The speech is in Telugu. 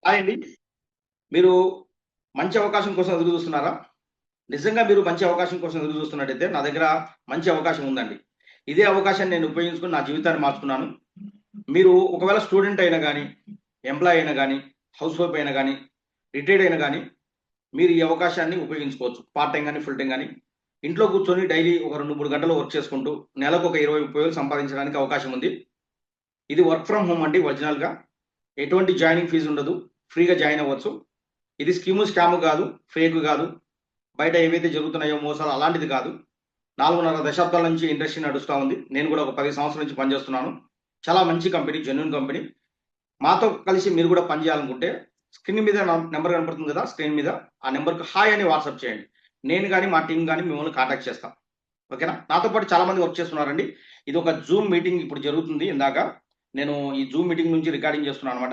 హాయ్ అండి. మీరు మంచి అవకాశం కోసం ఎదురు చూస్తున్నారా? నిజంగా మీరు మంచి అవకాశం కోసం ఎదురు చూస్తున్నట్టయితే నా దగ్గర మంచి అవకాశం ఉందండి. ఇదే అవకాశాన్ని నేను ఉపయోగించుకొని నా జీవితాన్ని మార్చుకున్నాను. మీరు ఒకవేళ స్టూడెంట్ అయినా గాని, ఎంప్లాయీ అయినా గాని, హౌస్ వైఫ్ అయినా గాని, రిటైర్డ్ అయినా గాని, మీరు ఈ అవకాశాన్ని ఉపయోగించుకోవచ్చు. పార్ట్ టైమ్ గాని, ఫుల్ టైమ్ గాని. ఇంట్లో కూర్చొని డైలీ ఒక 2, 3 గంటలు వర్క్ చేసుకుంటూ నెలకు ఒక 20, 30 వేలు సంపాదించడానికి అవకాశం ఉంది. ఇది వర్క్ ఫ్రమ్ హోమ్ అండి ఒరిజినల్‌గా. ఎటువంటి జాయినింగ్ ఫీజ్ ఉండదు. ఫ్రీగా జాయిన్ అవ్వచ్చు. ఇది స్కామ్ గాదు. ఫేక్ గాదు. బయట ఏవైతే జరుగుతున్నాయో మోసాలు అలాంటిది కాదు. 4.5 దశాబ్దాల నుంచి ఇండస్ట్రీ నడుస్తా ఉంది. నేను కూడా ఒక 10 సంవత్సరాల నుంచి పనిచేస్తున్నాను. చాలా మంచి కంపెనీ, జెన్యూన్ కంపెనీ. మాతో కలిసి మీరు కూడా పని చేయాలనుకుంటే స్క్రీన్ మీద నా నంబర్ కనపడుతుంది కదా! స్క్రీన్ మీద. ఆ నంబర్‌కి హాయ్ అని వాట్సాప్ చేయండి. నేను గాని, మా టీమ్ గాని మిమ్మల్ని కాంటాక్ట్ చేస్తాం. ఓకేనా? నాతో పాటు చాలా మంది వర్క్ చేస్తున్నారండి. ఇది ఒక జూమ్ మీటింగ్ ఇప్పుడు జరుగుతుంది ఇందాక. నేను ఈ జూమ్ మీటింగ్ నుంచి రికార్డింగ్ చేస్తున్నాననమాట.